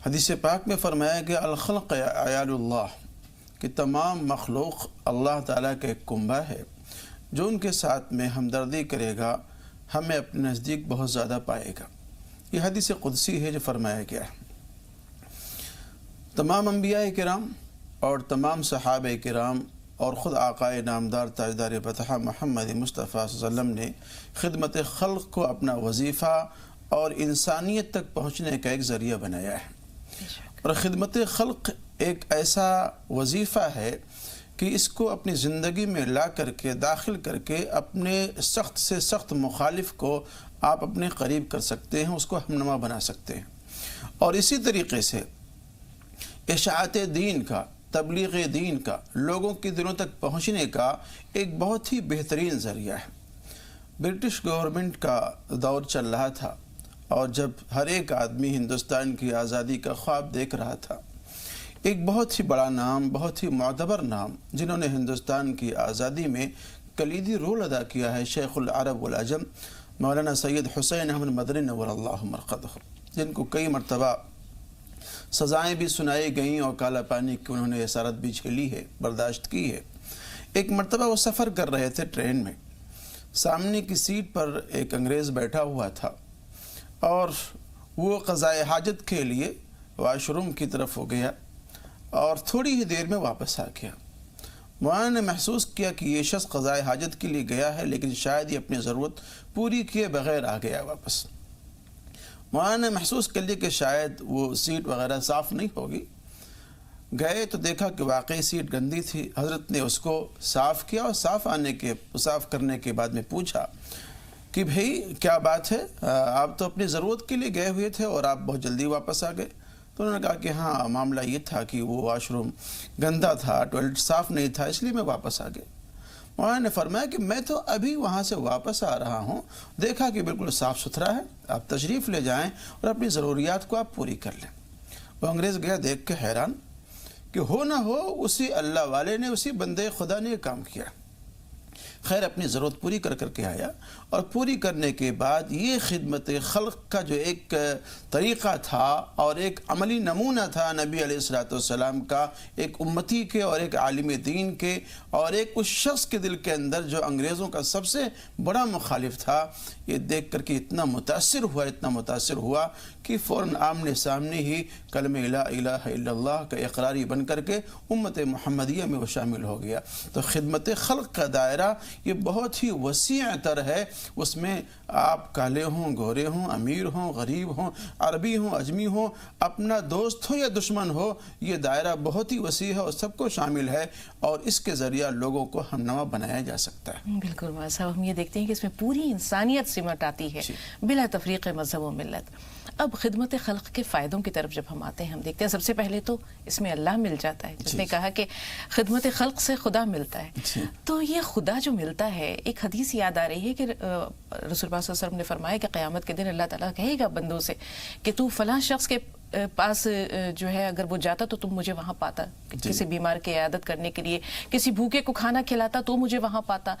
حدیث پاک میں فرمایا کہ الخلق عیال اللہ، کہ تمام مخلوق اللہ تعالیٰ کا ایک کنبہ ہے، جو ان کے ساتھ میں ہمدردی کرے گا ہمیں اپنے نزدیک بہت زیادہ پائے گا۔ یہ حدیث قدسی ہے جو فرمایا گیا ہے۔ تمام انبیاء کرام اور تمام صحابہ کرام اور خود آقا نامدار تاجدار بطحہ محمد مصطفیٰ صلی اللہ علیہ وسلم نے خدمت خلق کو اپنا وظیفہ اور انسانیت تک پہنچنے کا ایک ذریعہ بنایا ہے، اور خدمت خلق ایک ایسا وظیفہ ہے کہ اس کو اپنی زندگی میں لا کر کے داخل کر کے اپنے سخت سے سخت مخالف کو آپ اپنے قریب کر سکتے ہیں، اس کو ہمنما بنا سکتے ہیں۔ اور اسی طریقے سے اشاعت دین کا، تبلیغ دین کا، لوگوں کے دلوں تک پہنچنے کا ایک بہت ہی بہترین ذریعہ ہے۔ برٹش گورنمنٹ کا دور چل رہا تھا، اور جب ہر ایک آدمی ہندوستان کی آزادی کا خواب دیکھ رہا تھا، ایک بہت ہی بڑا نام، بہت ہی معتبر نام، جنہوں نے ہندوستان کی آزادی میں کلیدی رول ادا کیا ہے، شیخ العرب والعجم مولانا سید حسین احمد مدنی نور اللہ مرقدہ، جن کو کئی مرتبہ سزائیں بھی سنائی گئیں اور کالا پانی کی انہوں نے اسارت بھی جھیلی ہے، برداشت کی ہے۔ ایک مرتبہ وہ سفر کر رہے تھے ٹرین میں، سامنے کی سیٹ پر ایک انگریز بیٹھا ہوا تھا، اور وہ قضائے حاجت کے لیے واش روم کی طرف ہو گیا اور تھوڑی ہی دیر میں واپس آ گیا۔ مولانا نے محسوس کیا کہ یہ شخص قضائے حاجت کے لیے گیا ہے، لیکن شاید یہ اپنی ضرورت پوری کیے بغیر آ گیا واپس۔ مولانا نے محسوس کر لیا کہ شاید وہ سیٹ وغیرہ صاف نہیں ہوگی۔ گئے تو دیکھا کہ واقعی سیٹ گندی تھی۔ حضرت نے اس کو صاف کیا، اور صاف کرنے کے بعد میں پوچھا کہ بھئی کیا بات ہے، آپ تو اپنی ضرورت کے لیے گئے ہوئے تھے اور آپ بہت جلدی واپس آ گئے؟ تو انہوں نے کہا کہ ہاں، معاملہ یہ تھا کہ وہ واش روم گندا تھا، ٹوائلٹ صاف نہیں تھا، اس لیے میں واپس آ گیا۔ مولانا نے فرمایا کہ میں تو ابھی وہاں سے واپس آ رہا ہوں، دیکھا کہ بالکل صاف ستھرا ہے، آپ تشریف لے جائیں اور اپنی ضروریات کو آپ پوری کر لیں۔ وہ انگریز گیا دیکھ کے حیران کہ ہو نہ ہو اسی اللہ والے نے، اسی بندے خدا نے یہ کام کیا۔ خیر، اپنی ضرورت پوری کر کے آیا، اور پوری کرنے کے بعد یہ خدمت خلق کا جو ایک طریقہ تھا اور ایک عملی نمونہ تھا نبی علیہ السلام کا، ایک امتی کے اور ایک عالم دین کے، اور ایک اس شخص کے دل کے اندر جو انگریزوں کا سب سے بڑا مخالف تھا، یہ دیکھ کر کے اتنا متاثر ہوا کہ فوراً آمنے سامنے ہی کلمہ لا الہ الا اللہ کا اقراری بن کر کے امت محمدیہ میں وہ شامل ہو گیا۔ تو خدمت خلق کا دائرہ یہ بہت ہی وسیع تر ہے، اس میں آپ کالے ہوں، گورے ہوں، امیر ہوں، غریب ہوں، عربی ہوں، اجمی ہوں، اپنا دوست ہو یا دشمن ہو، یہ دائرہ بہت ہی وسیع ہے اور سب کو شامل ہے، اور اس کے ذریعہ لوگوں کو ہمنما بنایا جا سکتا ہے۔ بالکل مولانا صاحب، ہم یہ دیکھتے ہیں کہ اس میں پوری انسانیت سمٹ آتی ہے، بلا تفریق مذہب و ملت۔ اب خدمت خلق کے فائدوں کی طرف جب ہم آتے ہیں، ہم دیکھتے ہیں سب سے پہلے تو اس میں اللہ مل جاتا ہے، جس نے کہا کہ خدمت خلق سے خدا ملتا ہے۔ تو یہ خدا جو ملتا ہے، ایک حدیث یاد آ رہی ہے کہ رسول اللہ صلی اللہ علیہ وسلم نے فرمایا کہ قیامت کے دن اللہ تعالیٰ کہے گا بندوں سے کہ تو فلاں شخص کے پاس جو ہے اگر وہ جاتا تو تم مجھے وہاں پاتا، کسی بیمار کی عیادت کرنے کے لیے، کسی بھوکے کو کھانا کھلاتا تو مجھے وہاں پاتا،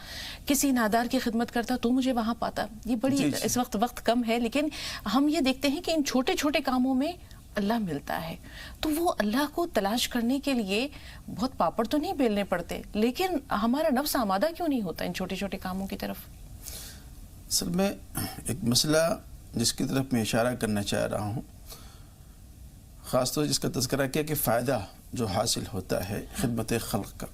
کسی نادار کی خدمت کرتا تو مجھے وہاں پاتا۔ یہ بڑی اس وقت کم ہے، لیکن ہم یہ دیکھتے ہیں کہ ان چھوٹے چھوٹے کاموں میں اللہ ملتا ہے۔ تو وہ اللہ کو تلاش کرنے کے لیے بہت پاپڑ تو نہیں بیلنے پڑتے، لیکن ہمارا نفس آمادہ کیوں نہیں ہوتا ان چھوٹے چھوٹے کاموں کی طرف؟ اصل میں ایک مسئلہ جس کی طرف میں اشارہ کرنا چاہ رہا ہوں، خاص طور جس کا تذکرہ کیا کہ فائدہ جو حاصل ہوتا ہے خدمت خلق کا،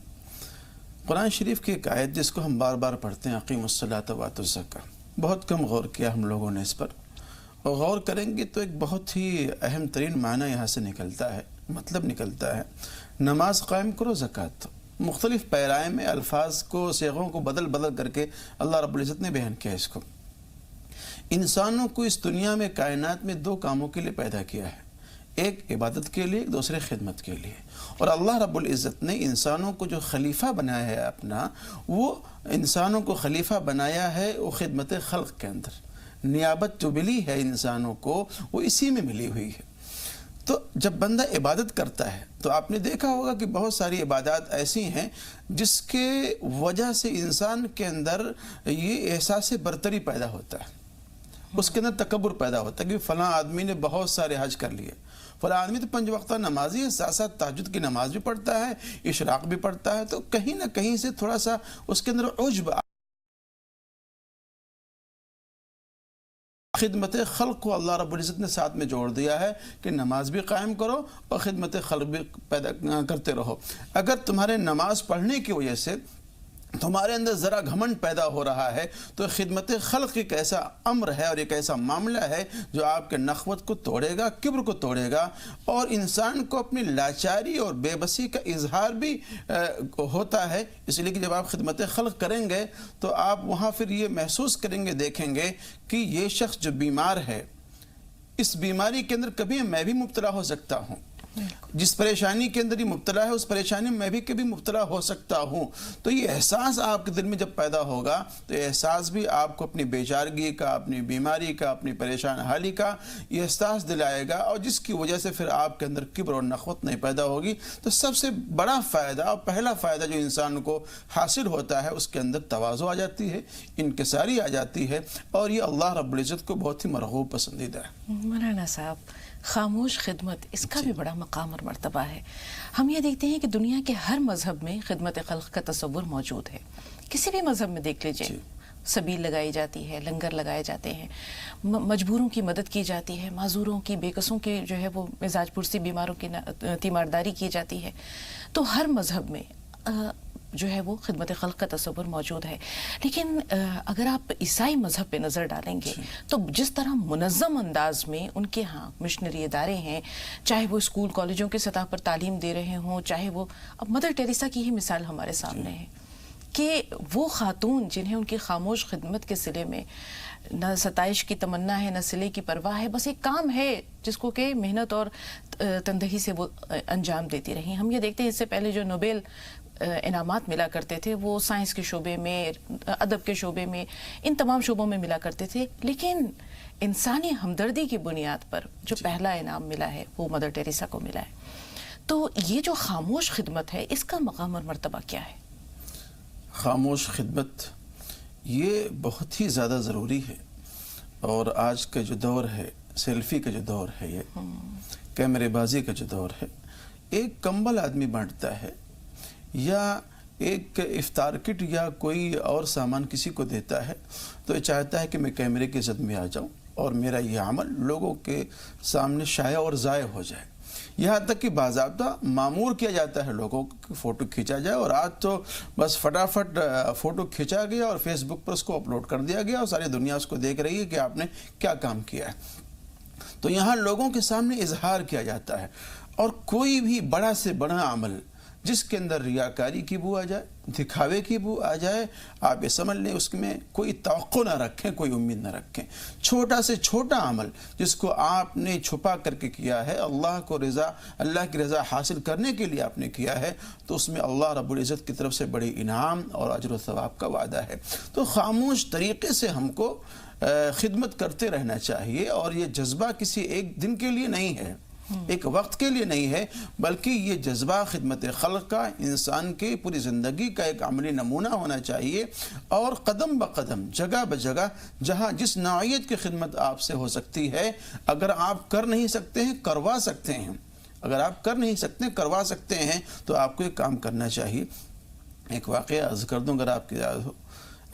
قرآن شریف کی ایک آیت جس کو ہم بار بار پڑھتے ہیں، اقیموا الصلاۃ وآتوا الزکاۃ، بہت کم غور کیا ہم لوگوں نے اس پر، اور غور کریں گے تو ایک بہت ہی اہم ترین معنی یہاں سے نکلتا ہے، مطلب نکلتا ہے، نماز قائم کرو، زکوٰۃ دو۔ مختلف پیرائے میں الفاظ کو، صیغوں کو بدل کر کے اللہ رب العزت نے بیان کیا اس کو۔ انسانوں کو اس دنیا میں، کائنات میں دو کاموں کے لیے پیدا کیا ہے، ایک عبادت کے لیے، دوسرے خدمت کے لیے۔ اور اللہ رب العزت نے انسانوں کو جو خلیفہ بنایا ہے اپنا، وہ انسانوں کو خلیفہ بنایا ہے وہ خدمت خلق کے اندر۔ نیابت جو ملی ہے انسانوں کو وہ اسی میں ملی ہوئی ہے۔ تو جب بندہ عبادت کرتا ہے تو آپ نے دیکھا ہوگا کہ بہت ساری عبادات ایسی ہیں جس کے وجہ سے انسان کے اندر یہ احساس برتری پیدا ہوتا ہے۔ اس کے اندر تکبر پیدا ہوتا ہے کہ فلاں آدمی نے بہت سارے حج کر لیے، فلاں آدمی تو 5 وقتہ نمازی ہے، ساتھ ساتھ تہجد کی نماز بھی پڑھتا ہے، اشراق بھی پڑھتا ہے، تو کہیں نہ کہیں سے تھوڑا سا اس کے اندر عجب، خدمت خلق کو اللہ رب العزت نے ساتھ میں جوڑ دیا ہے کہ نماز بھی قائم کرو اور خدمت خلق بھی پیدا کرتے رہو۔ اگر تمہارے نماز پڑھنے کی وجہ سے تمہارے اندر ذرا گھمنڈ پیدا ہو رہا ہے تو خدمت خلق ایک ایسا امر ہے اور ایک ایسا معاملہ ہے جو آپ کے نخوت کو توڑے گا، کبر کو توڑے گا، اور انسان کو اپنی لاچاری اور بے بسی کا اظہار بھی ہوتا ہے۔ اس لیے کہ جب آپ خدمت خلق کریں گے تو آپ وہاں پھر یہ محسوس کریں گے، دیکھیں گے کہ یہ شخص جو بیمار ہے، اس بیماری کے اندر کبھی میں بھی مبتلا ہو سکتا ہوں، جس پریشانی کے اندر یہ مبتلا ہے اس پریشانی میں بھی کبھی مبتلا ہو سکتا ہوں۔ تو یہ احساس آپ کے دل میں جب پیدا ہوگا تو یہ احساس بھی آپ کو اپنی بیچارگی کا، اپنی بیماری کا، اپنی پریشان حالی کا یہ احساس دلائے گا، اور جس کی وجہ سے پھر آپ کے اندر کبر اور نخوت نہیں پیدا ہوگی۔ تو سب سے بڑا فائدہ اور پہلا فائدہ جو انسان کو حاصل ہوتا ہے، اس کے اندر تواضع آ جاتی ہے، انکساری آ جاتی ہے، اور یہ اللہ رب العزت کو بہت ہی مرغوب پسندیدہ ہے۔ مولانا صاحب، خاموش خدمت، اس کا بھی بڑا مقام اور مرتبہ ہے۔ ہم یہ دیکھتے ہیں کہ دنیا کے ہر مذہب میں خدمت خلق کا تصور موجود ہے، کسی بھی مذہب میں دیکھ لیجئے، سبیل لگائی جاتی ہے، لنگر لگائے جاتے ہیں، مجبوروں کی مدد کی جاتی ہے، معذوروں کی، بے کسوں کی جو ہے وہ مزاج پرسی بیماروں کی تیمارداری کی جاتی ہے۔ تو ہر مذہب میں جو ہے وہ خدمت خلق کا تصور موجود ہے، لیکن اگر آپ عیسائی مذہب پہ نظر ڈالیں گے تو جس طرح منظم انداز میں ان کے ہاں مشنری ادارے ہیں، چاہے وہ اسکول کالجوں کی سطح پر تعلیم دے رہے ہوں، چاہے وہ اب مدر ٹیریسا کی ہی مثال ہمارے سامنے ہے کہ وہ خاتون جنہیں ان کی خاموش خدمت کے صلے میں نہ ستائش کی تمنا ہے، نہ صلے کی پرواہ ہے، بس ایک کام ہے جس کو کہ محنت اور تندہی سے وہ انجام دیتی رہی۔ ہم یہ دیکھتے ہیں اس سے پہلے جو نوبیل انعامات ملا کرتے تھے وہ سائنس کے شعبے میں، ادب کے شعبے میں، ان تمام شعبوں میں ملا کرتے تھے، لیکن انسانی ہمدردی کی بنیاد پر جو پہلا انعام ملا ہے وہ مدر ٹیریسا کو ملا ہے۔ تو یہ جو خاموش خدمت ہے، اس کا مقام اور مرتبہ کیا ہے؟ خاموش خدمت یہ بہت ہی زیادہ ضروری ہے، اور آج کا جو دور ہے، سیلفی کا جو دور ہے، یہ کیمرے بازی کا جو دور ہے، ایک کمبل آدمی بانٹتا ہے یا ایک افطار کٹ یا کوئی اور سامان کسی کو دیتا ہے تو یہ چاہتا ہے کہ میں کیمرے کی زد میں آ جاؤں اور میرا یہ عمل لوگوں کے سامنے شائع اور ضائع ہو جائے، یہاں تک کہ باضابطہ معمور کیا جاتا ہے لوگوں کو فوٹو کھینچا جائے، اور آج تو بس فٹافٹ فوٹو کھینچا گیا اور فیس بک پر اس کو اپلوڈ کر دیا گیا اور ساری دنیا اس کو دیکھ رہی ہے کہ آپ نے کیا کام کیا ہے۔ تو یہاں لوگوں کے سامنے اظہار کیا جاتا ہے، اور کوئی بھی بڑا سے بڑا عمل جس کے اندر ریاکاری کی بو آ جائے، دکھاوے کی بو آ جائے، آپ یہ سمجھ لیں اس میں کوئی توقع نہ رکھیں، کوئی امید نہ رکھیں۔ چھوٹا سے چھوٹا عمل جس کو آپ نے چھپا کر کے کیا ہے، اللہ کی رضا حاصل کرنے کے لیے آپ نے کیا ہے، تو اس میں اللہ رب العزت کی طرف سے بڑی انعام اور اجر و ثواب کا وعدہ ہے۔ تو خاموش طریقے سے ہم کو خدمت کرتے رہنا چاہیے، اور یہ جذبہ کسی ایک دن کے لیے نہیں ہے، ایک وقت کے لیے نہیں ہے، بلکہ یہ جذبہ خدمت خلق کا انسان کی پوری زندگی کا ایک عملی نمونہ ہونا چاہیے، اور قدم بقدم، جگہ بجگہ، جہاں جس نوعیت کی خدمت آپ سے ہو سکتی ہے، اگر آپ کر نہیں سکتے ہیں کروا سکتے ہیں، اگر آپ کر نہیں سکتے کروا سکتے ہیں تو آپ کو ایک کام کرنا چاہیے۔ ایک واقعہ عرض کر دوں اگر آپ کی یاد ہو،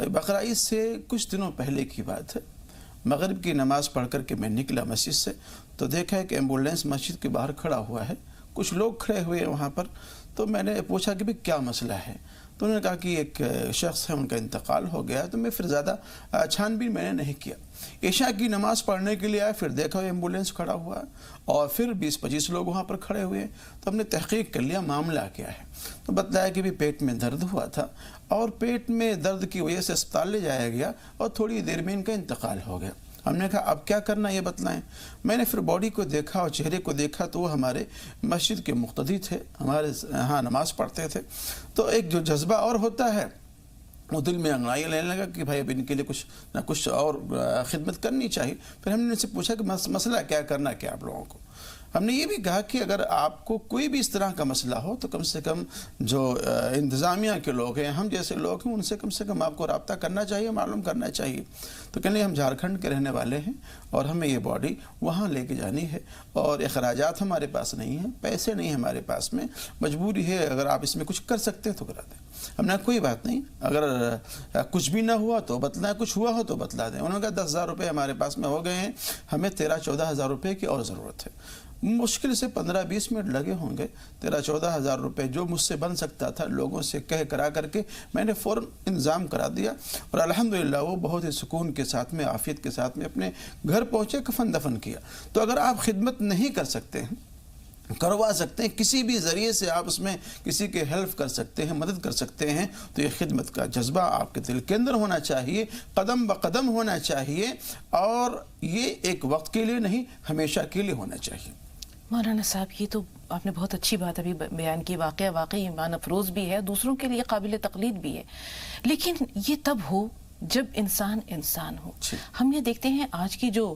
بقرعید سے کچھ دنوں پہلے کی بات ہے، مغرب کی نماز پڑھ کر کے میں نکلا مسجد سے تو دیکھا ہے کہ ایمبولینس مسجد کے باہر کھڑا ہوا ہے، کچھ لوگ کھڑے ہوئے ہیں وہاں پر، تو میں نے پوچھا کہ کیا مسئلہ ہے، تو انہوں نے کہا کہ ایک شخص ہے، ان کا انتقال ہو گیا۔ تو میں پھر زیادہ چھان بین میں نے نہیں کیا، عشاء کی نماز پڑھنے کے لیے آیا، پھر دیکھا ایمبولینس کھڑا ہوا ہے اور پھر 20-25 لوگ وہاں پر کھڑے ہوئے ہیں، تو ہم نے تحقیق کر لیا معاملہ کیا ہے، تو بتلایا کہ بھی پیٹ میں درد ہوا تھا، اور پیٹ میں درد کی وجہ سے اسپتال لے جایا گیا اور تھوڑی دیر میں ان کا انتقال ہو گیا۔ ہم نے کہا اب کیا کرنا یہ بتلائیں۔ میں نے پھر باڈی کو دیکھا اور چہرے کو دیکھا تو وہ ہمارے مسجد کے مقتدی تھے، ہمارے ہاں نماز پڑھتے تھے، تو ایک جو جذبہ اور ہوتا ہے وہ دل میں انگڑائی لینے لگا کہ بھائی اب ان کے لیے کچھ نہ کچھ اور خدمت کرنی چاہیے۔ پھر ہم نے ان سے پوچھا کہ مسئلہ کیا کرنا کیا آپ لوگوں کو، ہم نے یہ بھی کہا کہ اگر آپ کو کوئی بھی اس طرح کا مسئلہ ہو تو کم سے کم جو انتظامیہ کے لوگ ہیں، ہم جیسے لوگ ہیں، ان سے کم آپ کو رابطہ کرنا چاہیے، معلوم کرنا چاہیے. تو کہنے ہم جھارکھنڈ کے رہنے والے ہیں اور ہمیں یہ باڈی وہاں لے کے جانی ہے اور اخراجات ہمارے پاس نہیں ہیں، پیسے نہیں ہمارے پاس میں، مجبوری ہے، اگر آپ اس میں کچھ کر سکتے ہیں تو کرا دیں. ہم نے کوئی بات نہیں، اگر کچھ بھی نہ ہوا تو بتلائیں، کچھ ہوا ہو تو بتلا دیں. انہوں نے کہا 10,000 روپے ہمارے پاس میں ہو گئے ہیں، ہمیں 13-14 ہزار روپے کی اور ضرورت ہے. مشکل سے 15-20 منٹ لگے ہوں گے. 13-14 ہزار روپے جو مجھ سے بن سکتا تھا لوگوں سے کہہ کرا کر کے میں نے فوراً انتظام کرا دیا اور الحمدللہ وہ بہت ہی سکون کے ساتھ میں، عافیت کے ساتھ میں اپنے گھر پہنچے، کفن دفن کیا. تو اگر آپ خدمت نہیں کر سکتے ہیں، کروا سکتے ہیں، کسی بھی ذریعے سے آپ اس میں کسی کے ہیلپ کر سکتے ہیں، مدد کر سکتے ہیں، تو یہ خدمت کا جذبہ آپ کے دل کے اندر ہونا چاہیے، قدم بقدم ہونا چاہیے، اور یہ ایک وقت کے لیے نہیں، ہمیشہ کے لیے ہونا چاہیے. مولانا صاحب، یہ تو آپ نے بہت اچھی بات ابھی بیان کی. واقعہ واقعی ایمان افروز بھی ہے، دوسروں کے لیے قابل تقلید بھی ہے، لیکن یہ تب ہو جب انسان ہو. ہم یہ دیکھتے ہیں آج کی جو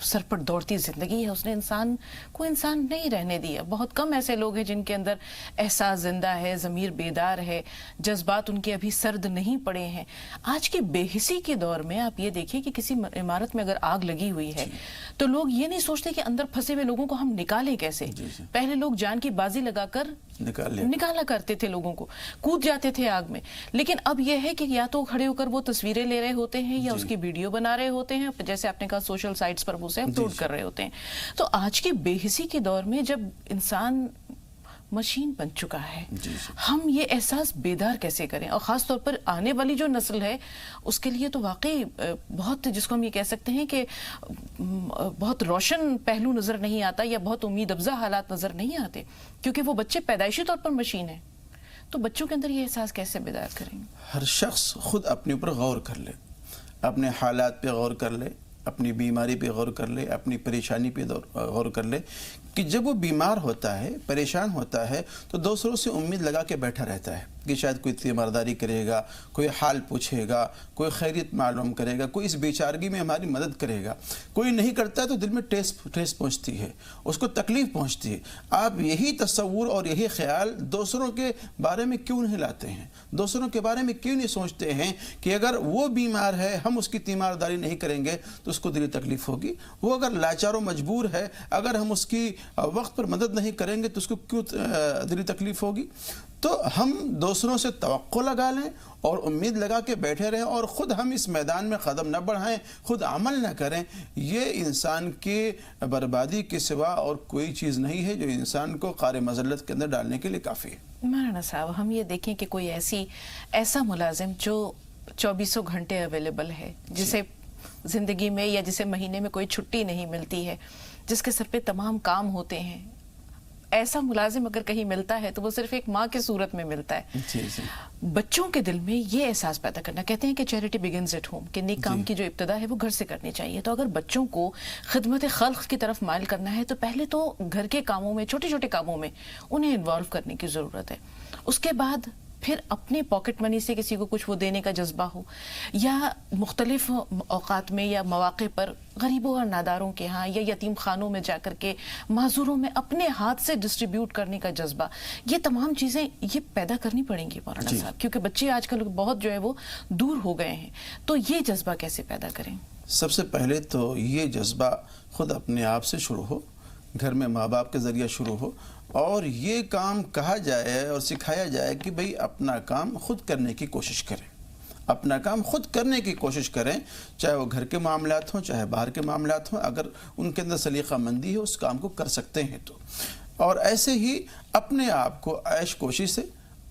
سر پر دوڑتی زندگی ہے، اس نے انسان کو انسان نہیں رہنے دیا. بہت کم ایسے لوگ ہیں جن کے اندر احساس زندہ ہے، ضمیر بیدار ہے، جذبات ان کے ابھی سرد نہیں پڑے ہیں. آج کے بے حسی کے دور میں آپ یہ دیکھیں کہ کسی عمارت میں اگر آگ لگی ہوئی ہے تو لوگ یہ نہیں سوچتے کہ اندر پھنسے ہوئے لوگوں کو ہم نکالیں کیسے. پہلے لوگ جان کی بازی لگا کر نکالا کرتے تھے، لوگوں کو کود جاتے تھے آگ میں. لیکن اب یہ ہے کہ یا تو کھڑے ہو کر وہ تصویریں لے رہے ہوتے ہیں یا اس کی ویڈیو بنا رہے ہوتے ہیں، جیسے آپ نے کہا سوشل سائٹس پر اسے اپلوڈ کر رہے ہوتے ہیں. تو آج کی بے حسی کے دور میں جب انسان مشین بن چکا ہے، ہم یہ احساس بیدار کیسے کریں؟ اور خاص طور پر آنے والی جو نسل ہے اس کے لیے تو واقعی بہت، جس کو ہم یہ کہہ سکتے ہیں کہ بہت روشن پہلو نظر نہیں آتا یا بہت امید افزا حالات نظر نہیں آتے، کیونکہ وہ بچے پیدائشی طور پر مشین ہیں. تو بچوں کے اندر یہ احساس کیسے بیدار کریں؟ ہر شخص خود اپنے اوپر غور کر لے، اپنے حالات پہ غور کر لے، اپنی بیماری پہ غور کر لے، اپنی پریشانی پہ غور کر لے کہ جب وہ بیمار ہوتا ہے، پریشان ہوتا ہے، تو دوسروں سے امید لگا کے بیٹھا رہتا ہے کہ شاید کوئی تیمارداری کرے گا، کوئی حال پوچھے گا، کوئی خیریت معلوم کرے گا، کوئی اس بیچارگی میں ہماری مدد کرے گا. کوئی نہیں کرتا ہے تو دل میں ٹھیس پہنچتی ہے، اس کو تکلیف پہنچتی ہے. آپ یہی تصور اور یہی خیال دوسروں کے بارے میں کیوں نہیں لاتے ہیں؟ دوسروں کے بارے میں کیوں نہیں سوچتے ہیں کہ اگر وہ بیمار ہے، ہم اس کی تیمارداری نہیں کریں گے تو اس کو دلی تکلیف ہوگی. وہ اگر لاچار و مجبور ہے، اگر ہم اس کی وقت پر مدد نہیں کریں گے تو اس کو کیوں دلی تکلیف ہوگی؟ تو ہم دوسروں سے توقع لگا لیں اور امید لگا کے بیٹھے رہیں اور خود ہم اس میدان میں قدم نہ بڑھائیں، خود عمل نہ کریں. یہ انسان کی بربادی کے سوا اور کوئی چیز نہیں ہے جو انسان کو قعر مذلت کے اندر ڈالنے کے لیے کافی ہے. مولانا صاحب، ہم یہ دیکھیں کہ کوئی ایسا ملازم جو 24 گھنٹے اویلیبل ہے، جسے زندگی میں یا جسے مہینے میں کوئی چھٹی نہیں ملتی ہے، جس کے سر پہ تمام کام ہوتے ہیں، ایسا ملازم اگر کہیں ملتا ہے تو وہ صرف ایک ماں کی صورت میں ملتا ہے. بچوں کے دل میں یہ احساس پیدا کرنا، کہتے ہیں کہ چیریٹی بگنز ایٹ ہوم، کہ نیک کام کی جو ابتدا ہے وہ گھر سے کرنی چاہیے. تو اگر بچوں کو خدمت خلق کی طرف مائل کرنا ہے تو پہلے تو گھر کے کاموں میں، چھوٹے چھوٹے کاموں میں انہیں انوالو کرنے کی ضرورت ہے. اس کے بعد پھر اپنے پاکٹ منی سے کسی کو کچھ وہ دینے کا جذبہ ہو، یا مختلف اوقات میں یا مواقع پر غریبوں اور ناداروں کے ہاں یا یتیم خانوں میں جا کر کے معذوروں میں اپنے ہاتھ سے ڈسٹریبیوٹ کرنے کا جذبہ. یہ تمام چیزیں یہ پیدا کرنی پڑیں گی مولانا صاحب، کیونکہ بچے آج کل بہت جو ہے وہ دور ہو گئے ہیں. تو یہ جذبہ کیسے پیدا کریں؟ سب سے پہلے تو یہ جذبہ خود اپنے آپ سے شروع ہو، گھر میں ماں باپ کے ذریعہ شروع ہو، اور یہ کام کہا جائے اور سکھایا جائے کہ بھئی اپنا کام خود کرنے کی کوشش کریں. اپنا کام خود کرنے کی کوشش کریں، چاہے وہ گھر کے معاملات ہوں، چاہے باہر کے معاملات ہوں. اگر ان کے اندر سلیقہ مندی ہے، اس کام کو کر سکتے ہیں تو. اور ایسے ہی اپنے آپ کو عیش کوشی سے،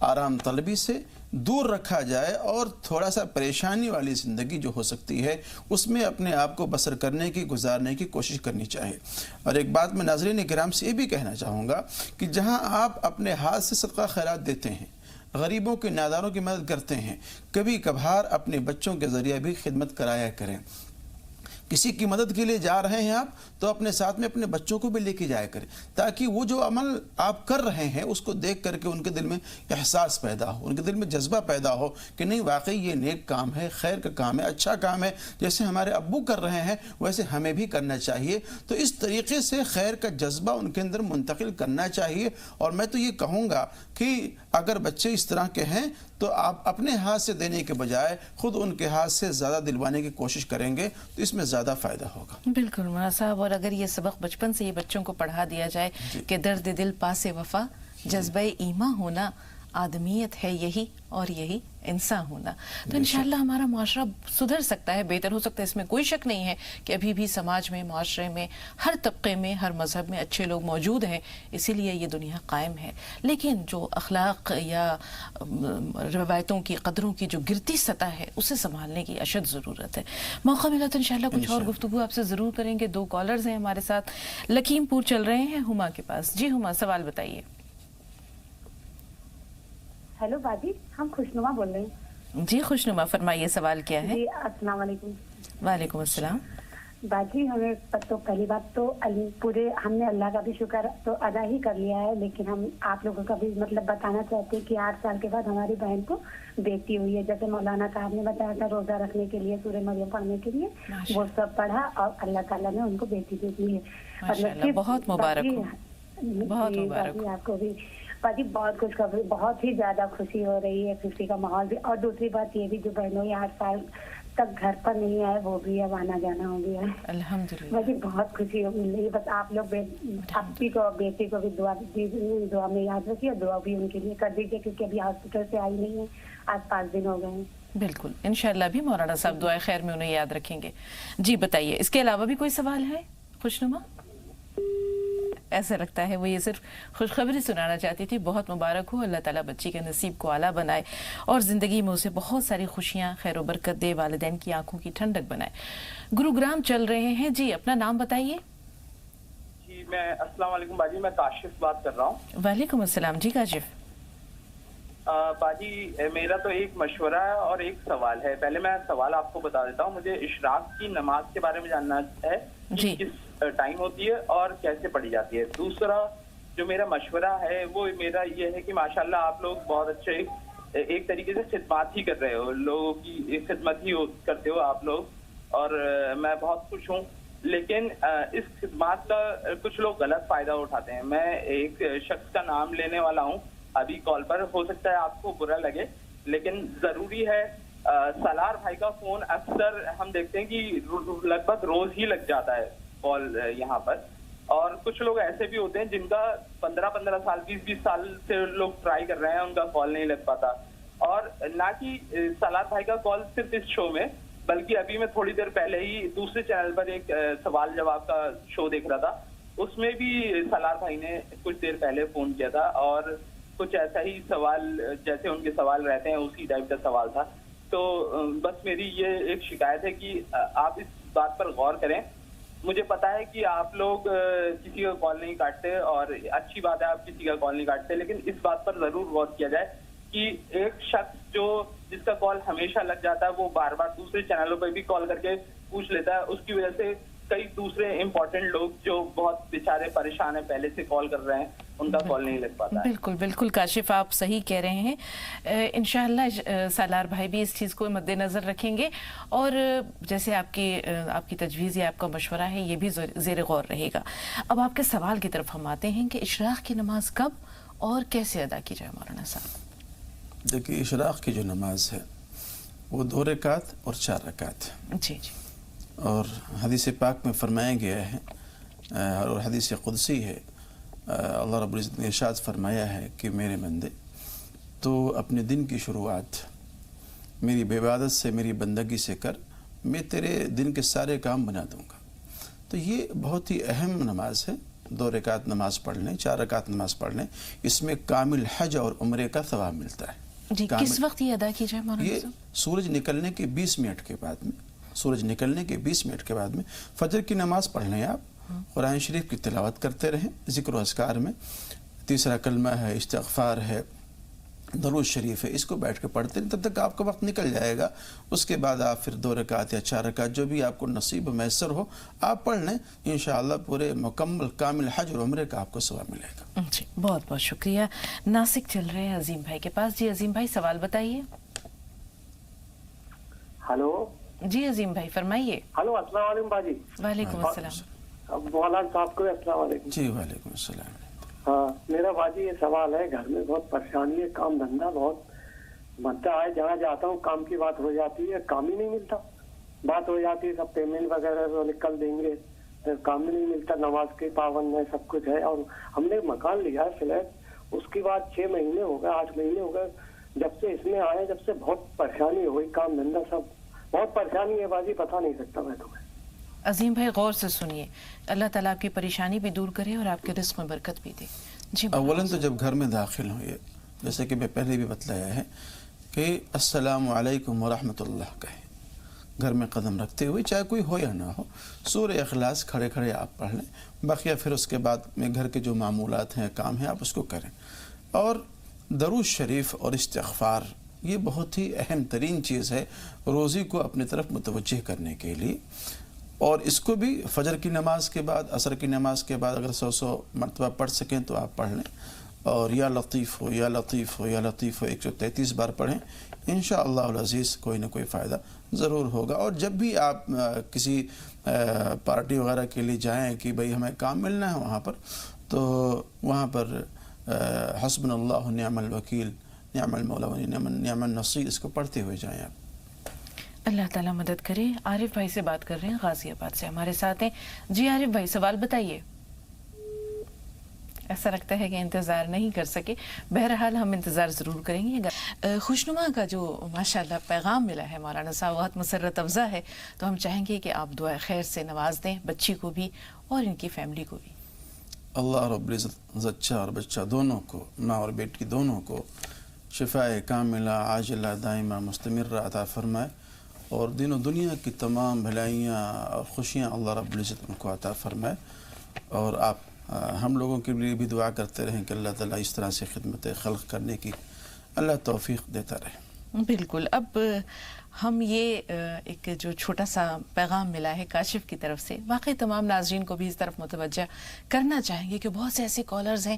آرام طلبی سے دور رکھا جائے اور تھوڑا سا پریشانی والی زندگی جو ہو سکتی ہے اس میں اپنے آپ کو بسر کرنے کی، گزارنے کی کوشش کرنی چاہیے. اور ایک بات میں ناظرین کرام سے یہ بھی کہنا چاہوں گا کہ جہاں آپ اپنے ہاتھ سے صدقہ خیرات دیتے ہیں، غریبوں کے، ناداروں کی مدد کرتے ہیں، کبھی کبھار اپنے بچوں کے ذریعے بھی خدمت کرایا کریں. کسی کی مدد کے لیے جا رہے ہیں آپ تو اپنے ساتھ میں اپنے بچوں کو بھی لے کے جایا کریں، تاکہ وہ جو عمل آپ کر رہے ہیں اس کو دیکھ کر کے ان کے دل میں احساس پیدا ہو، ان کے دل میں جذبہ پیدا ہو کہ نہیں واقعی یہ نیک کام ہے، خیر کا کام ہے، اچھا کام ہے، جیسے ہمارے ابو کر رہے ہیں ویسے ہمیں بھی کرنا چاہیے۔ تو اس طریقے سے خیر کا جذبہ ان کے اندر منتقل کرنا چاہیے۔ اور میں تو یہ کہوں گا کہ اگر بچے اس طرح کے ہیں تو آپ اپنے ہاتھ سے دینے کے بجائے خود ان کے ہاتھ سے زیادہ دلوانے کی کوشش کریں گے تو اس میں زیادہ فائدہ ہوگا۔ بالکل مولانا صاحب، اور اگر یہ سبق بچپن سے یہ بچوں کو پڑھا دیا جائے کہ درد دل پاس وفا، جذبہ ایمان ہونا آدمیت ہے یہی، اور یہی انسان ہونا، تو انشاءاللہ ہمارا معاشرہ سدھر سکتا ہے، بہتر ہو سکتا ہے۔ اس میں کوئی شک نہیں ہے کہ ابھی بھی سماج میں، معاشرے میں، ہر طبقے میں، ہر مذہب میں اچھے لوگ موجود ہیں، اسی لیے یہ دنیا قائم ہے۔ لیکن جو اخلاق یا روایتوں کی، قدروں کی جو گرتی سطح ہے، اسے سنبھالنے کی اشد ضرورت ہے۔ موقع ملا تو انشاءاللہ کچھ اور گفتگو آپ سے ضرور کریں گے۔ 2 کالرز ہیں ہمارے ساتھ، لکھیم پور چل رہے ہیں ہما کے پاس۔ جی ہما، سوال بتائیے۔ ہیلو باجی، ہم خوشنما بول رہے ہیں۔ جی خوشنما، فرمائیے سوال کیا ہے؟ جی السلام علیکم۔ وعلیکم السلام۔ باجی ہمیں تو پہلی بات تو پورے ہم نے اللہ کا بھی شکر تو ادا ہی کر لیا ہے، لیکن ہم آپ لوگوں کا بھی مطلب بتانا چاہتے ہیں کہ 8 سال کے بعد ہماری بہن کو بیٹی ہوئی ہے، جیسے مولانا صاحب نے بتایا تھا روزہ رکھنے کے لیے، سورہ مریم پڑھنے کے لیے، وہ سب پڑھا اور اللہ تعالیٰ نے ان کو بیٹی دے دی ہے۔ بہت مبارک ہو، بہت مبارک ہو آپ کو بھی باجی، بہت خوش خبری، بہت ہی زیادہ خوشی ہو رہی ہے، خوشی کا ماحول بھی۔ اور دوسری بات یہ بھی جو بہنوں 8 سال تک گھر پر نہیں آئے وہ بھی اب آنا جانا ہو گیا ہے، الحمدللہ۔ باجی بہت خوشی مل رہی ہے۔ بس آپ لوگ اپی کو اور بیٹی کو بھی دعا میں یاد رکھیے، اور دعا بھی ان کے لیے کر دیجیے، کیونکہ ابھی ہاسپٹل سے آئی نہیں ہے، آج 5 دن ہو گئے ہیں۔ بالکل، انشاءاللہ بھی مولانا صاحب دعائے خیر میں انہیں یاد رکھیں گے۔ جی بتائیے، اس کے علاوہ بھی کوئی سوال ہے خوشنما؟ ایسا لگتا ہے وہ یہ صرف خوشخبری سنانا چاہتی تھی۔ بہت مبارک ہو، اللہ تعالیٰ بچی کے نصیب کو اعلیٰ بنائے اور زندگی میں اسے بہت ساری خوشیاں، خیر و برکت دے، والدین کی آنکھوں کی ٹھنڈک بنائے۔ گروگرام چل رہے ہیں، جی اپنا نام بتائیے۔ جی میں السلام علیکم باجی، میں کاشف بات کر رہا ہوں۔ وعلیکم السلام، جی کاشف۔ باجی میرا تو ایک مشورہ ہے اور ایک سوال ہے۔ پہلے میں سوال آپ کو بتا دیتا ہوں، مجھے اشراق کی نماز کے بارے میں جاننا ہے کہ کس ٹائم ہوتی ہے اور کیسے پڑھی جاتی ہے۔ دوسرا جو میرا مشورہ ہے وہ میرا یہ ہے کہ ماشاءاللہ آپ لوگ بہت اچھے ایک طریقے سے خدمات ہی کر رہے ہو، لوگوں کی خدمت ہی کرتے ہو آپ لوگ، اور میں بہت خوش ہوں۔ لیکن اس خدمات کا کچھ لوگ غلط فائدہ اٹھاتے ہیں۔ میں ایک شخص کا نام لینے والا ہوں ابھی کال پر، ہو سکتا ہے آپ کو برا لگے لیکن ضروری ہے۔ سالار بھائی کا فون اکثر ہم دیکھتے ہیں کہ لگ بھگ روز ہی لگ جاتا ہے کال یہاں پر، اور کچھ لوگ ایسے بھی ہوتے ہیں جن کا 15 سال 20 سال سے لوگ ٹرائی کر رہے ہیں، ان کا کال نہیں لگ پاتا۔ اور نہ کہ سالار بھائی کا کال صرف اس شو میں، بلکہ ابھی میں تھوڑی دیر پہلے ہی دوسرے چینل پر ایک سوال جواب کا شو دیکھ رہا تھا، اس میں بھی سالار بھائی نے کچھ دیر پہلے فون کیا تھا اور کچھ ایسا ہی سوال جیسے ان کے سوال رہتے ہیں اسی ٹائپ کا سوال تھا۔ تو بس میری یہ ایک شکایت ہے کہ آپ اس بات پر غور کریں۔ مجھے پتا ہے کہ آپ لوگ کسی کا کال نہیں کاٹتے اور اچھی بات ہے آپ کسی کا کال نہیں کاٹتے، لیکن اس بات پر ضرور غور کیا جائے کہ ایک شخص جس کا کال ہمیشہ لگ جاتا ہے وہ بار بار دوسرے چینلوں پہ بھی کال کر کے پوچھ لیتا ہے، اس کی وجہ سے کئی دوسرے امپورٹنٹ لوگ جو بہت بیچارے پریشان ہیں پہلے سے کال کر رہے ہیں، ان کا کال نہیں لگ پاتا ہے۔ بالکل بالکل کاشف، آپ صحیح کہہ رہے ہیں۔ انشاءاللہ سالار بھائی بھی اس چیز کو مد نظر رکھیں گے، اور جیسے آپ کی تجویز یا آپ کا مشورہ ہے یہ بھی زیر غور رہے گا۔ اب آپ کے سوال کی طرف ہم آتے ہیں کہ اشراق کی نماز کب اور کیسے ادا کی جائے مولانا صاحب؟ دیکھیے اشراق کی جو نماز ہے وہ 2 رکعت اور 4 رکعت ہے۔ جی جی۔ اور حدیث پاک میں فرمایا گیا ہے اور حدیث قدسی ہے، اللہ رب العزت نے ارشاد فرمایا ہے کہ میرے بندے تو اپنے دن کی شروعات میری عبادت سے، میری بندگی سے کر، میں تیرے دن کے سارے کام بنا دوں گا۔ تو یہ بہت ہی اہم نماز ہے، 2 رکعت نماز پڑھ لیں، 4 رکعت نماز پڑھ لیں، اس میں کامل حج اور عمرے کا ثواب ملتا ہے۔ جی کس وقت یہ ادا کی جائے مولانا صاحب؟ یہ سورج نکلنے کے 20 منٹ کے بعد میں، سورج نکلنے کے 20 منٹ کے بعد میں فجر کی نماز پڑھ لیں آپ، قرآن شریف کی تلاوت کرتے رہیں ذکر و اذکار میں، تیسرا کلمہ ہے، استغفار ہے، درود شریف ہے، اس کو بیٹھ کے پڑھتے ہیں، تب تک آپ کا وقت نکل جائے گا. اس کے بعد آپ پھر 2 رکعت یا 4 رکعت جو بھی آپ کو نصیب میسر ہو آپ پڑھ لیں، انشاءاللہ پورے مکمل کامل حج اور عمرے کا آپ کو ثواب ملے گا. جی بہت بہت شکریہ. ناسک چل رہے ہیں عظیم بھائی کے پاس. جی عظیم بھائی سوال بتائیے. ہلو جی عظیم بھائی فرمائیے. ہلو السلام علیکم باجی. وعلیکم السلام. مولانا صاحب کو السلام علیکم. جی وعلیکم السلام. ہاں میرا باجی یہ سوال ہے، گھر میں بہت پریشانی ہے، کام دھندا بہت مدد ہے، جہاں جاتا ہوں کام کی بات ہو جاتی ہے، کام ہی نہیں ملتا. بات ہو جاتی ہے سب پیمنٹ وغیرہ وہ نکل دیں گے، کام ہی نہیں ملتا. نماز کے پابند ہے، سب کچھ ہے، اور ہم نے مکان لیا ہے فلیٹ. اس کے بعد 6 مہینے ہو گئے، 8 مہینے ہو گئے جب سے اس میں آئے، جب سے بہت پریشانی ہو گئی، کام دھندا سب بہت پریشانی ہے باجی، بتا نہیں سکتا میں تمہیں. عظیم بھائی غور سے سنیے، اللہ تعالیٰ آپ کی پریشانی بھی دور کرے اور آپ کے رزق میں برکت بھی دے. جی اولاً تو جب گھر میں داخل ہوئے، جیسے کہ میں پہلے بھی بتلایا ہے کہ السلام علیکم ورحمۃ اللہ کہیں، گھر میں قدم رکھتے ہوئے، چاہے کوئی ہو یا نہ ہو، سورہ اخلاص کھڑے کھڑے آپ پڑھ لیں. بقیہ پھر اس کے بعد میں گھر کے جو معمولات ہیں، کام ہیں، آپ اس کو کریں. اور درود شریف اور استغفار یہ بہت ہی اہم ترین چیز ہے روزی کو اپنی طرف متوجہ کرنے کے لیے. اور اس کو بھی فجر کی نماز کے بعد، عصر کی نماز کے بعد اگر 100 مرتبہ پڑھ سکیں تو آپ پڑھ لیں. اور یا لطیف ہو یا لطیف ہو یا لطیف ہو 133 بار پڑھیں، انشاءاللہ العزیز کوئی نہ کوئی فائدہ ضرور ہوگا. اور جب بھی آپ کسی پارٹی وغیرہ کے لیے جائیں کہ بھئی ہمیں کام ملنا ہے وہاں پر، تو وہاں پر حسبنا اللہ نعم الوکیل نعم المولا نعم النصیر اس کو پڑھتے ہوئے جائیں آپ. اللہ تعالیٰ مدد کرے. عارف بھائی سے بات کر رہے ہیں غازی آباد سے، ہمارے ساتھ ہیں. جی عارف بھائی سوال بتائیے. ایسا لگتا ہے کہ انتظار نہیں کر سکے، بہرحال ہم انتظار ضرور کریں گے. خوشنما کا جو ماشاءاللہ پیغام ملا ہے مولانا صاحب بہت مسرت افزا ہے، تو ہم چاہیں گے کہ آپ دعا خیر سے نواز دیں بچی کو بھی اور ان کی فیملی کو بھی. اللہ رب العزت زچہ اور بچہ دونوں کو، ماں اور بیٹی دونوں کو شفائے کاملہ عاجلہ دائمہ مستمرہ عطا فرمائے، اور دین و دنیا کی تمام بھلائیاں اور خوشیاں اللہ رب العزت ان کو عطا فرمائے. اور آپ ہم لوگوں کے لیے بھی دعا کرتے رہیں کہ اللہ تعالیٰ اس طرح سے خدمت خلق کرنے کی اللہ توفیق دیتا رہے. بالکل. اب ہم یہ ایک جو چھوٹا سا پیغام ملا ہے کاشف کی طرف سے، واقعی تمام ناظرین کو بھی اس طرف متوجہ کرنا چاہیں گے کہ بہت سے ایسے کالرز ہیں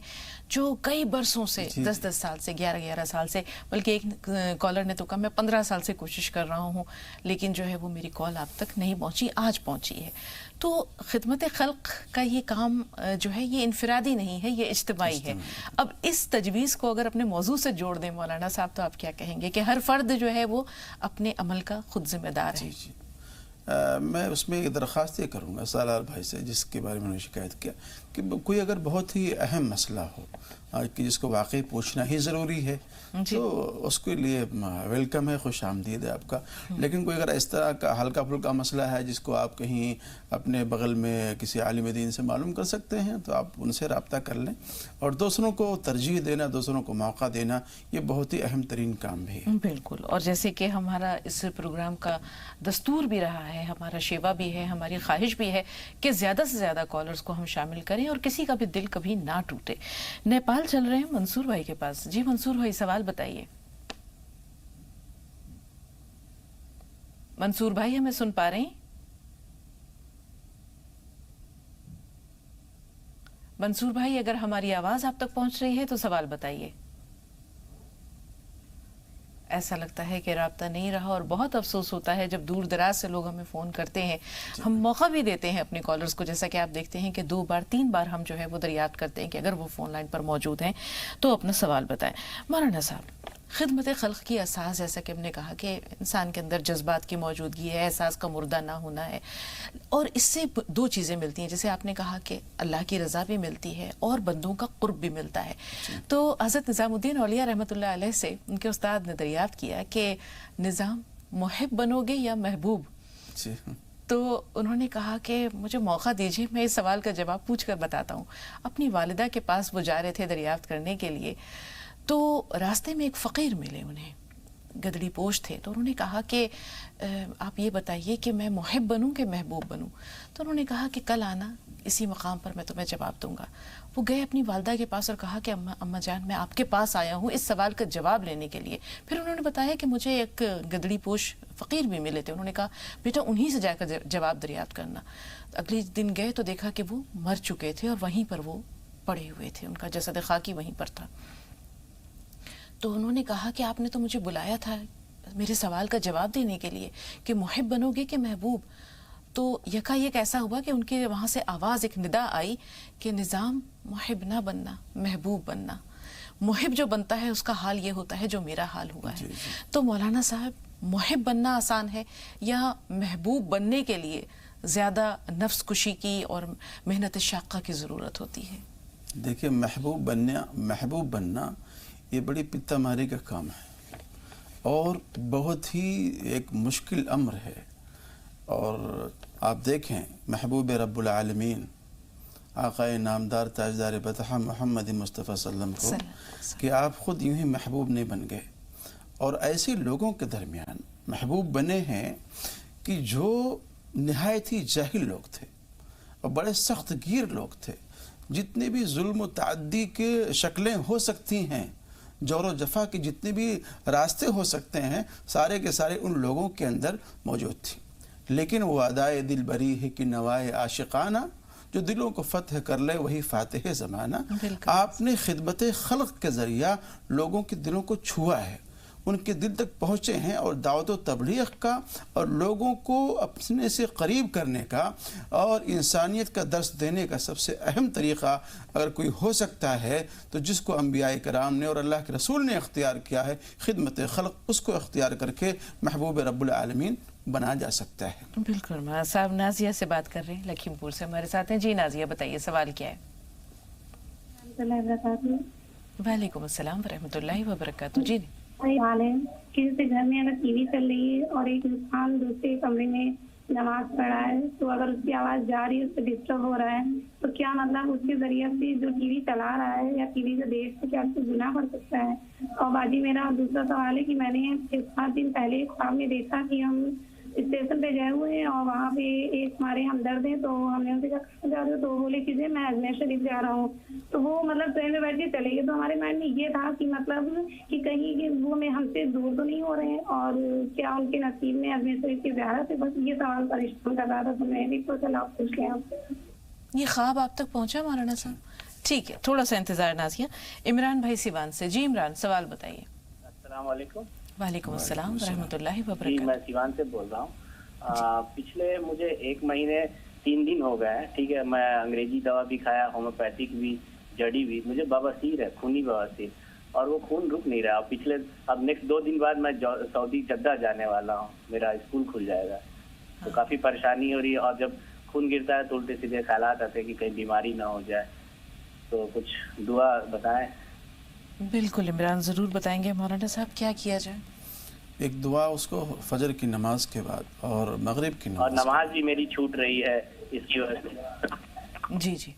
جو کئی برسوں سے 10 سال سے 11 سال سے، بلکہ ایک کالر نے تو کہا میں 15 سال سے کوشش کر رہا ہوں لیکن جو ہے وہ میری کال آپ تک نہیں پہنچی، آج پہنچی ہے. تو خدمت خلق کا یہ کام جو ہے یہ انفرادی نہیں ہے، یہ اجتماعی ہے. اب اس تجویز کو اگر اپنے موضوع سے جوڑ دیں مولانا صاحب تو آپ کیا کہیں گے کہ ہر فرد جو ہے وہ اپنے عمل کا خود ذمہ دار ہے؟ جی میں اس میں ایک درخواست یہ کروں گا سالار بھائی سے، جس کے بارے میں نے شکایت کیا کہ کوئی اگر بہت ہی اہم مسئلہ ہو کہ جس کو واقعی پوچھنا ہی ضروری ہے تو اس کے لیے ویلکم ہے، خوش آمدید ہے آپ کا. لیکن کوئی اگر اس طرح کا ہلکا پھلکا مسئلہ ہے جس کو آپ کہیں اپنے بغل میں کسی عالم دین سے معلوم کر سکتے ہیں تو آپ ان سے رابطہ کر لیں. اور دوسروں کو ترجیح دینا، دوسروں کو موقع دینا، یہ بہت ہی اہم ترین کام بھی ہے. بالکل. اور جیسے کہ ہمارا اس پروگرام کا دستور بھی رہا ہے، ہمارا شیوا بھی ہے، ہماری خواہش بھی ہے کہ زیادہ سے زیادہ کالرز کو ہم شامل کریں اور کسی کا بھی دل کبھی نہ ٹوٹے. نیپال چل رہے ہیں منصور بھائی کے پاس. جی منصور بھائی سوال بتائیے. منصور بھائی ہمیں سن پا رہے ہیں؟ منصور بھائی اگر ہماری آواز آپ تک پہنچ رہی ہے تو سوال بتائیے. ایسا لگتا ہے کہ رابطہ نہیں رہا اور بہت افسوس ہوتا ہے جب دور دراز سے لوگ ہمیں فون کرتے ہیں. ہم موقع بھی دیتے ہیں اپنے کالرز کو، جیسا کہ آپ دیکھتے ہیں کہ 2 بار 3 بار ہم جو ہے وہ دریافت کرتے ہیں کہ اگر وہ فون لائن پر موجود ہیں تو اپنا سوال بتائیں. مولانا صاحب خدمت خلق کی اساس جیسا کہ ہم نے کہا کہ انسان کے اندر جذبات کی موجودگی ہے، احساس کا مردہ نہ ہونا ہے، اور اس سے 2 چیزیں ملتی ہیں. جیسے آپ نے کہا کہ اللہ کی رضا بھی ملتی ہے اور بندوں کا قرب بھی ملتا ہے. تو حضرت نظام الدین اولیاء رحمۃ اللہ علیہ سے ان کے استاد نے دریافت کیا کہ نظام محب بنو گے یا محبوب؟ تو انہوں نے کہا کہ مجھے موقع دیجیے، میں اس سوال کا جواب پوچھ کر بتاتا ہوں. اپنی والدہ کے پاس وہ جا رہے تھے دریافت کرنے کے لیے، تو راستے میں ایک فقیر ملے، انہیں گدڑی پوش تھے. تو انہوں نے کہا کہ آپ یہ بتائیے کہ میں محب بنوں کہ محبوب بنوں؟ تو انہوں نے کہا کہ کل آنا، اسی مقام پر میں تمہیں جواب دوں گا. وہ گئے اپنی والدہ کے پاس اور کہا کہ اماں جان میں آپ کے پاس آیا ہوں اس سوال کا جواب لینے کے لیے. پھر انہوں نے بتایا کہ مجھے ایک گدڑی پوش فقیر بھی ملے تھے. انہوں نے کہا بیٹا انہی سے جا کر جواب دریافت کرنا. اگلے دن گئے تو دیکھا کہ وہ مر چکے تھے اور وہیں پر وہ پڑے ہوئے تھے, ان کا جسد خاکی وہیں پر تھا. تو انہوں نے کہا کہ آپ نے تو مجھے بلایا تھا میرے سوال کا جواب دینے کے لیے کہ محب بنو گے کہ محبوب. تو یکایک ایسا ہوا کہ ان کے وہاں سے آواز ایک ندا آئی کہ نظام محب نہ بننا, محبوب بننا. محب جو بنتا ہے اس کا حال یہ ہوتا ہے جو میرا حال ہوا ہے. تو مولانا صاحب محب بننا آسان ہے یا محبوب بننے کے لیے زیادہ نفس کشی کی اور محنت شاقہ کی ضرورت ہوتی ہے؟ دیکھیں محبوب بننا یہ بڑی پتہ ماری کا کام ہے اور بہت ہی ایک مشکل امر ہے. اور آپ دیکھیں محبوب رب العالمین آقا نامدار تاجدار بطحہ محمد مصطفیٰ صلی اللہ علیہ وسلم کو کہ آپ خود یوں ہی محبوب نہیں بن گئے, اور ایسے لوگوں کے درمیان محبوب بنے ہیں کہ جو نہایت ہی جاہل لوگ تھے اور بڑے سخت گیر لوگ تھے. جتنے بھی ظلم و تعدی کے شکلیں ہو سکتی ہیں, جور و جفا کے جتنے بھی راستے ہو سکتے ہیں, سارے کے سارے ان لوگوں کے اندر موجود تھی. لیکن وہ ادائے دل بری ہے کہ نوائے عاشقانہ, جو دلوں کو فتح کر لے وہی فاتح زمانہ. آپ نے خدمت خلق کے ذریعہ لوگوں کے دلوں کو چھوا ہے, ان کے دل تک پہنچے ہیں, اور دعوت و تبلیغ کا اور لوگوں کو اپنے سے قریب کرنے کا اور انسانیت کا درس دینے کا سب سے اہم طریقہ اگر کوئی ہو سکتا ہے تو جس کو انبیاء کرام نے اور اللہ کے رسول نے اختیار کیا ہے, خدمت خلق, اس کو اختیار کر کے محبوب رب العالمین بنا جا سکتا ہے. بالکل. مولانا صاحب نازیہ سے بات کر رہے ہیں, لکھیم پور سے ہمارے ساتھ ہیں. جی نازیہ بتائیے سوال کیا ہے؟ وعلیکم السلام ورحمۃ اللہ وبرکاتہ. جی حال ہے کسی گھر میں اگر ٹی وی چل رہی ہے اور ایک انسان دوسرے کمرے میں نماز پڑھ رہا ہے تو اگر اس کی آواز جا رہی ہے, اس سے ڈسٹرب ہو رہا ہے, تو کیا مطلب اس کے ذریعے سے جو ٹی وی چلا رہا ہے یا ٹی وی سے دیکھ سے کیا اس کو گناہ پڑ سکتا ہے؟ اور باجی میرا دوسرا سوال ہے کہ میں نے 6-7 دن پہلے خواب میں دیکھا کہ ہم اسٹیشن پہ گئے ہوئے ہیں اور وہاں پہ ایک ہمارے ہمدرد ہیں, تو ہم نے ان سے کہا کہاں جا رہے ہو, تو وہ بولے کہ میں اجمیر شریف جا رہا ہوں. تو وہ مطلب ٹرین میں بیٹھ کے چلے گئے, تو ہمارے مائنڈ میں یہ تھا کہ مطلب کہ کہیں کہ وہ میں ہم سے دور تو نہیں ہو رہے ہیں, اور کیا ان کے نصیب میں اجمیر شریف کی زیارت ہے؟ بس یہ سوال پریشان کر رہا تھا, تو میں بھی تو چلا آپ پوچھ لیں آپ سے. یہ خواب آپ تک پہنچا مولانا صاحب؟ ٹھیک ہے, تھوڑا سا انتظار نازیہ. عمران بھائی سیوان سے. جی عمران سوال بتائیے. السلام علیکم. وعلیکم السلام ورحمۃ اللہ وبرکاتہ. جی میں سیوان سے بول رہا ہوں. پچھلے مجھے 1 مہینے 3 دن ہو گئے ہیں, ٹھیک ہے, میں انگریزی دوا بھی کھایا, ہومیوپیتھک بھی, جڑی بھی. مجھے بواسیر ہے, خونی بواسیر, اور وہ خون رک نہیں رہا. پچھلے اب نیکسٹ 2 دن بعد میں سعودی جدہ جانے والا ہوں, میرا اسکول کھل جائے گا, تو کافی پریشانی ہو رہی ہے. اور جب خون گرتا ہے تو الٹے سیدھے خیالات آتے ہیں کہ کہیں بیماری نہ ہو جائے, تو کچھ دعا بتائیں. بالکل عمران ضرور بتائیں گے. مولانا صاحب کیا کیا جائے؟ ایک دعا اس کو فجر کی نماز کے بعد اور مغرب کی نماز, اور نماز بھی میری چھوٹ رہی ہے اس کی وجہ سے. جی جی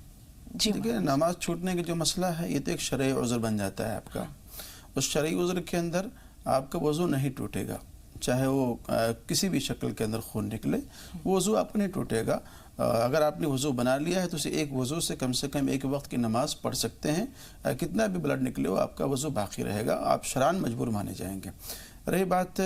جی. دیکھیے نماز چھوٹنے کی جو مسئلہ ہے یہ تو ایک شرعی عذر بن جاتا ہے آپ کا. اس شرعی عذر کے اندر آپ کا وضو نہیں ٹوٹے گا, چاہے وہ کسی بھی شکل کے اندر خون نکلے, وہ وضو آپ کو نہیں ٹوٹے گا. اگر آپ نے وضو بنا لیا ہے تو اسے ایک وضو سے کم ایک وقت کی نماز پڑھ سکتے ہیں. کتنا بھی بلڈ نکلے ہو آپ کا وضو باقی رہے گا, آپ شرعاً مجبور مانے جائیں گے. رہی بات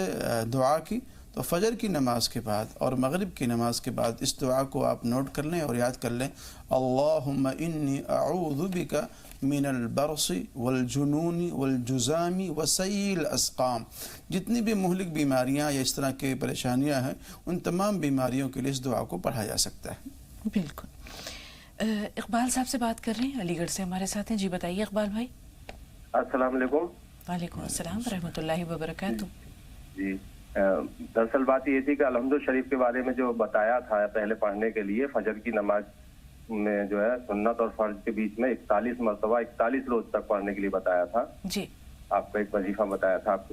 دعا کی, تو فجر کی نماز کے بعد اور مغرب کی نماز کے بعد اس دعا کو آپ نوٹ کر لیں اور یاد کر لیں. اللہم انی اعوذ بک من البرص والجنون والجزام وسیء الاسقام. جتنی بھی مہلک بیماریاں یا اس طرح کی پریشانیاں ہیں, ان تمام بیماریوں کے لیے اس دعا کو پڑھا جا سکتا ہے. بالکل. اقبال صاحب سے بات کر رہے ہیں, علی گڑھ سے ہمارے ساتھ ہیں. جی بتائیے اقبال بھائی. السلام علیکم. وعلیکم السلام ورحمۃ اللہ وبرکاتہ. جی دراصل بات یہ تھی کہ الحمد شریف کے بارے میں جو بتایا تھا پہلے پڑھنے کے لیے, فجر کی نماز میں جو ہے سنت اور فرض کے بیچ میں 41 مرتبہ 41 روز تک پڑھنے کے لیے بتایا تھا. جی آپ کا ایک وظیفہ بتایا تھا آپ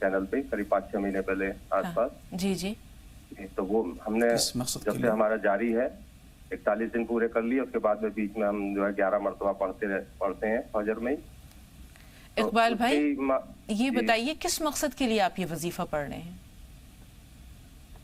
چینل پہ قریب 5-6 مہینے پہلے آس پاس. جی جی. تو وہ ہم نے جب سے ہمارا جاری ہے 41 دن پورے کر لیے, اس کے بعد میں بیچ میں ہم جو ہے 11 مرتبہ پڑھتے ہیں فجر میں. اقبال بھائی یہ بتائیے کس مقصد کے لیے آپ یہ وظیفہ پڑھ رہے ہیں؟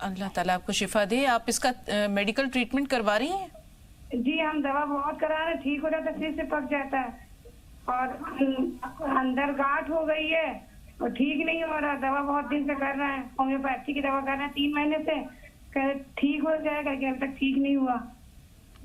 اللہ تعالیٰ آپ کو شفا دے. آپ اس کا میڈیکل ٹریٹمنٹ کروا رہی ہیں؟ جی ہم دوا بہت کرا رہے ہیں, ٹھیک ہو جاتا ہے, پھر سے پک جاتا ہے, اور اندر گاٹھ ہو گئی ہے اور ٹھیک نہیں ہو رہا. دوا بہت دن سے کر رہے ہیں, ہومیوپیتھی کی دوا کر رہے ہیں 3 مہینے سے, کہ ٹھیک ہو جائے گا, کہ ابھی تک ٹھیک نہیں ہوا.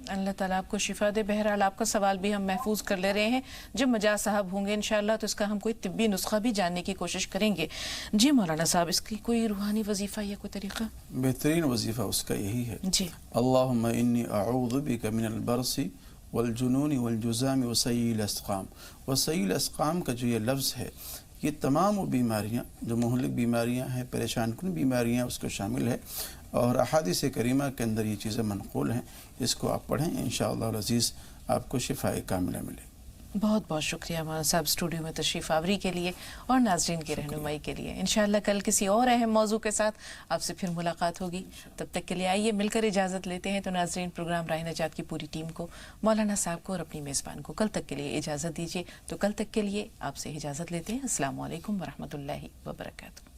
اللہ تعالیٰ آپ کو شفا دے. بہرحال آپ کا سوال بھی ہم محفوظ کر لے رہے ہیں. جب مجاز صاحب ہوں گے انشاءاللہ تو اس کا ہم کوئی طبی نسخہ بھی جاننے کی کوشش کریں گے. جی مولانا صاحب, اس کی کوئی روحانی وظیفہ یا کوئی طریقہ؟ بہترین وظیفہ اس کا یہی ہے جی. اللہم انی اعوذ بک من البرص والجنون والجزام وسیء الاسقام. وسیء الاسقام کا جو یہ لفظ ہے, یہ تمام وہ بیماریاں جو مہلک بیماریاں ہیں, پریشان کن بیماریاں, اس کو شامل ہے, اور احادیث کریمہ کے اندر یہ چیزیں منقول ہیں. اس کو آپ پڑھیں, انشاءاللہ العزیز آپ کو شفاء کاملہ ملے. بہت بہت شکریہ مولانا صاحب اسٹوڈیو میں تشریف آوری کے لیے اور ناظرین کی رہنمائی کے لیے. انشاءاللہ کل کسی اور اہم موضوع کے ساتھ آپ سے پھر ملاقات ہوگی. تب تک کے لیے آئیے مل کر اجازت لیتے ہیں. تو ناظرین, پروگرام راہ نجات کی پوری ٹیم کو, مولانا صاحب کو اور اپنی میزبان کو کل تک کے لیے اجازت دیجیے. تو کل تک کے لیے آپ سے اجازت لیتے ہیں. السلام علیکم ورحمۃ اللہ وبرکاتہ.